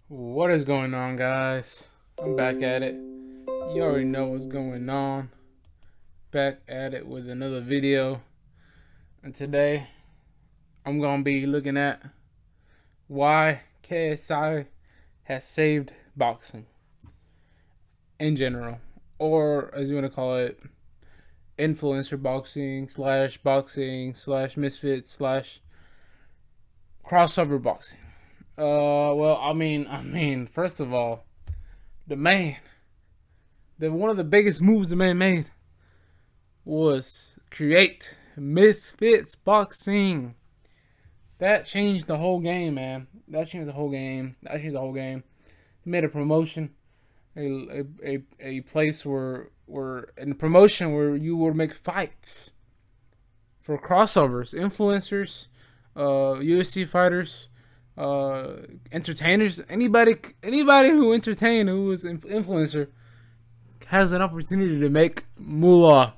What is going on, guys? I'm back at it. You already know what's going on. Back at it with another video. And today, I'm going to be looking at why KSI has saved boxing in general. Or, as you want to call it, influencer boxing slash misfits slash crossover boxing. Well, first of all, the man, one of the biggest moves the man made was create Misfits boxing. That changed the whole game, man. That changed the whole game. He made a promotion, a place where in a promotion where you would make fights for crossovers, influencers, UFC fighters, entertainers, anybody who entertained, who was an influencer, has an opportunity to make moolah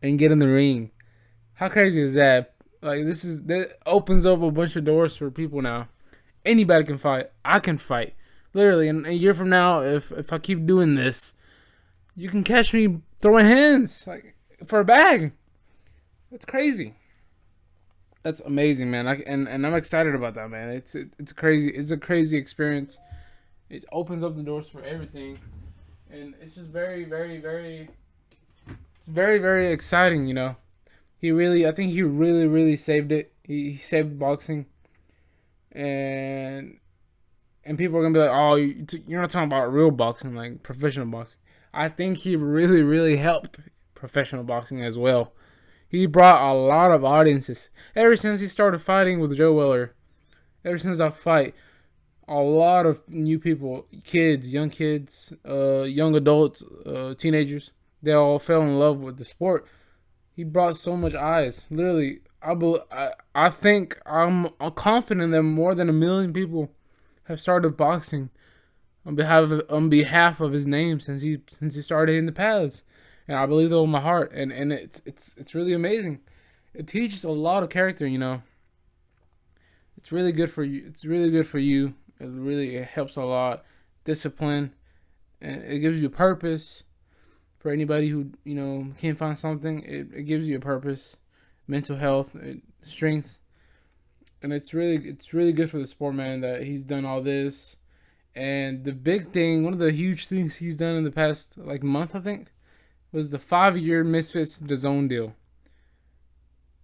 and get in the ring. How crazy is that? Like, that opens up a bunch of doors for people now. Anybody can fight. I can fight. Literally, in a year from now, if I keep doing this, you can catch me throwing hands like for a bag. That's crazy. That's amazing, man. And I'm excited about that, man. It's a crazy experience. It opens up the doors for everything, and it's just it's very exciting. I think he really saved it. He saved boxing, and people are gonna be like, oh, you're not talking about real boxing, like professional boxing. I think he really helped professional boxing as well. He brought a lot of audiences. Ever since he started fighting with Joe Weller, ever since that fight, a lot of new people, young kids, young adults, teenagers, they all fell in love with the sport. He brought so much eyes. Literally, I think I'm confident that more than 1 million people have started boxing on behalf of his name since he started in the paths. And I believe that with my heart, and it's really amazing. It teaches a lot of character, It's really good for you. It helps a lot. Discipline, and it gives you a purpose. For anybody who can't find something, it gives you a purpose, mental health, strength, and it's really good for the sport, man. That he's done all this, and the big thing, one of the huge things he's done in the past month, I think, was the 5-year Misfits DAZN deal.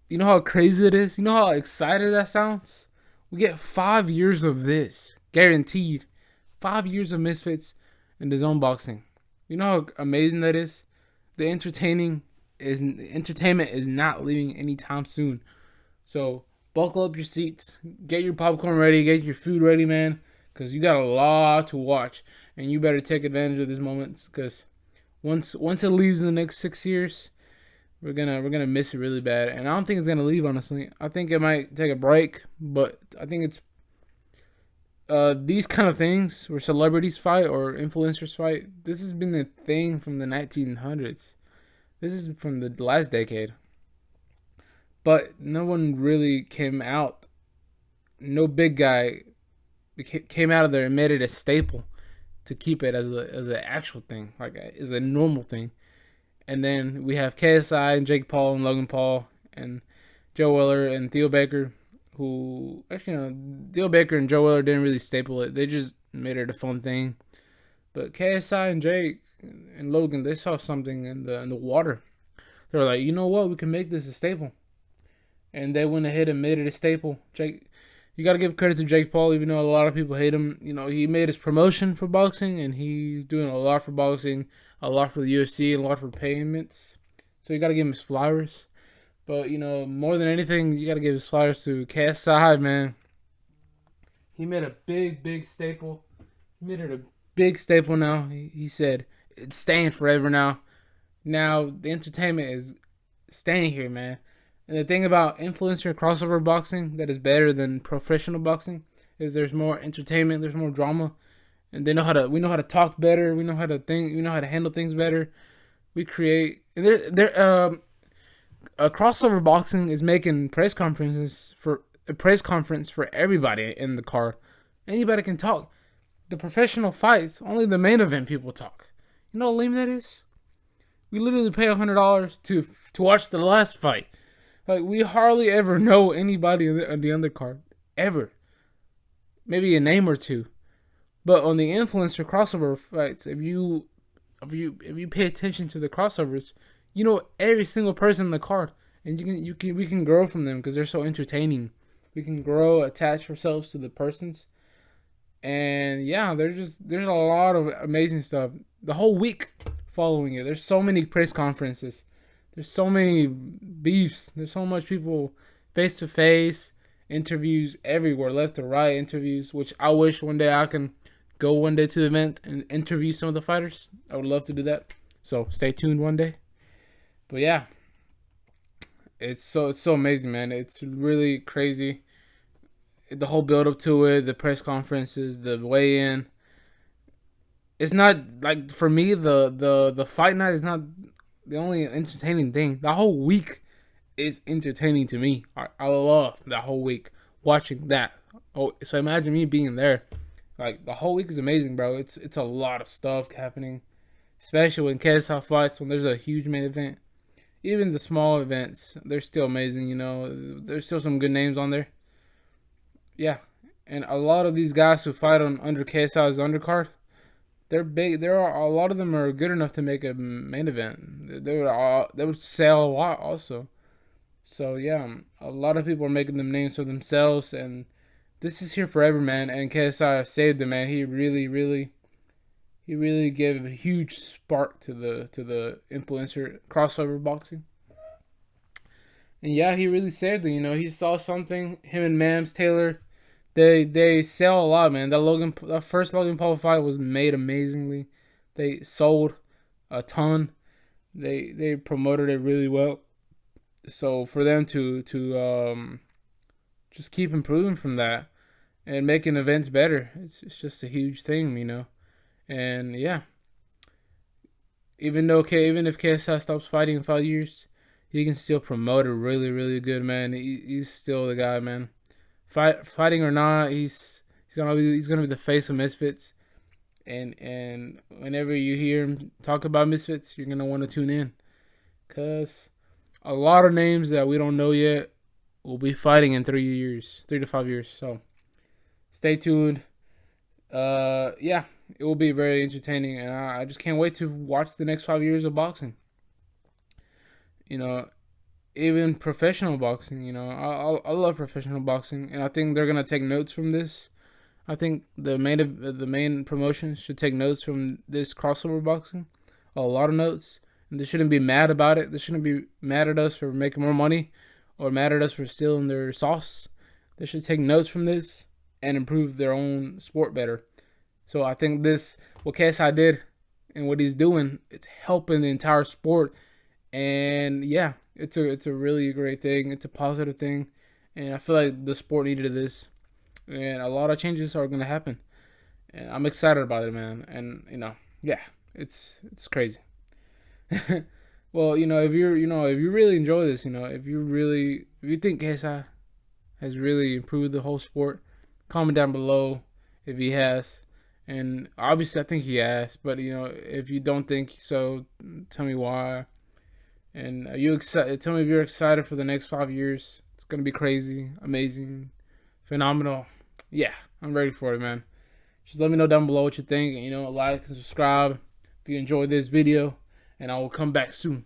You know how crazy it is? You know how excited that sounds? We get 5 years of this. Guaranteed. 5 years of Misfits and DAZN boxing. You know how amazing that is? The entertainment is not leaving anytime soon. So buckle up your seats. Get your popcorn ready. Get your food ready, man. Because you got a lot to watch. And you better take advantage of this moment, because once it leaves in the next 6 years, we're gonna miss it really bad. And I don't think it's gonna leave, honestly. I think it might take a break, but I think it's these kind of things where celebrities fight or influencers fight. This has been a thing from the 1900s. This is from the last decade, but no one really came out. No big guy came out of there and made it a staple to keep it as an actual thing, as a normal thing. And then we have KSI and Jake Paul and Logan Paul and Joe Weller and Theo Baker, who actually, Theo Baker and Joe Weller didn't really staple it. They just made it a fun thing. But KSI and Jake and Logan, they saw something in the water. They were like, you know what, we can make this a staple. And they went ahead and made it a staple. You got to give credit to Jake Paul, even though a lot of people hate him. He made his promotion for boxing, and he's doing a lot for boxing, a lot for the UFC, a lot for payments. So you got to give him his flowers. But, more than anything, you got to give his flowers to KSI, man. He made a big staple. He made it a big staple now. He said, it's staying forever now. Now, the entertainment is staying here, man. And the thing about influencer crossover boxing that is better than professional boxing is there's more entertainment, there's more drama, and we know how to talk better, we know how to think, we know how to handle things better. We create, and crossover boxing is making press conferences for a press conference for everybody in the car. Anybody can talk. The professional fights, only the main event people talk. You know how lame that is? We literally pay $100 to watch the last fight. Like, we hardly ever know anybody on the undercard. Ever. Maybe a name or two. But on the influencer crossover fights, if you pay attention to the crossovers, you know every single person in the card, and we can grow from them because they're so entertaining. We can grow, attach ourselves to the persons, and yeah, there's a lot of amazing stuff. The whole week following it, there's so many press conferences, there's so many beefs, there's so much people face to face, interviews everywhere, left to right interviews. Which I wish one day I can go one day to the event and interview some of the fighters. I would love to do that. So stay tuned one day. But yeah, it's so amazing, man. It's really crazy. The whole build up to it, the press conferences, the weigh in. It's not like, for me, the fight night is not the only entertaining thing. The whole week is entertaining to me. I love that whole week watching that. Oh, so imagine me being there. Like, the whole week is amazing, bro. It's a lot of stuff happening, especially when KSI fights, when there's a huge main event. Even the small events, they're still amazing. You know, there's still some good names on there. Yeah, and a lot of these guys who fight on under KSI's undercard, they're big. There are a lot of them are good enough to make a main event. They would sell a lot also. So yeah, a lot of people are making them names for themselves, and this is here forever, man. And KSI saved them, man. He really gave a huge spark to the influencer crossover boxing. And yeah, he really saved them. You know, he saw something. Him and Mams Taylor, they sell a lot, man. That first Logan Paul fight was made amazingly. They sold a ton. They promoted it really well. So for them to just keep improving from that and making events better, it's just a huge thing, you know. And yeah, even if KSI stops fighting in 5 years, he can still promote it really, really good, man. He's still the guy, man. Fighting or not, he's gonna be the face of Misfits. And whenever you hear him talk about Misfits, you're gonna want to tune in, cause a lot of names that we don't know yet will be fighting in 3 years, 3 to 5 years. So stay tuned. Yeah, it will be very entertaining, and I just can't wait to watch the next 5 years of boxing. You know, even professional boxing. You know, I love professional boxing, and I think they're gonna take notes from this. I think the main promotions should take notes from this crossover boxing, a lot of notes, and they shouldn't be mad about it. They shouldn't be mad at us for making more money, or mad at us for stealing their sauce. They should take notes from this and improve their own sport better. So I think what KSI did and what he's doing, it's helping the entire sport. And yeah, it's a really great thing. It's a positive thing, and I feel like the sport needed this, and a lot of changes are gonna happen, and I'm excited about it, man. And yeah, it's crazy. Well, if you really enjoy this, if you think KSI has really improved the whole sport, comment down below if he has. And obviously, I think he has. But if you don't think so, tell me why. And are you excited? Tell me if you're excited for the next 5 years. It's gonna be crazy, amazing, phenomenal. Yeah, I'm ready for it, man. Just let me know down below what you think. And, like and subscribe if you enjoyed this video. And I will come back soon.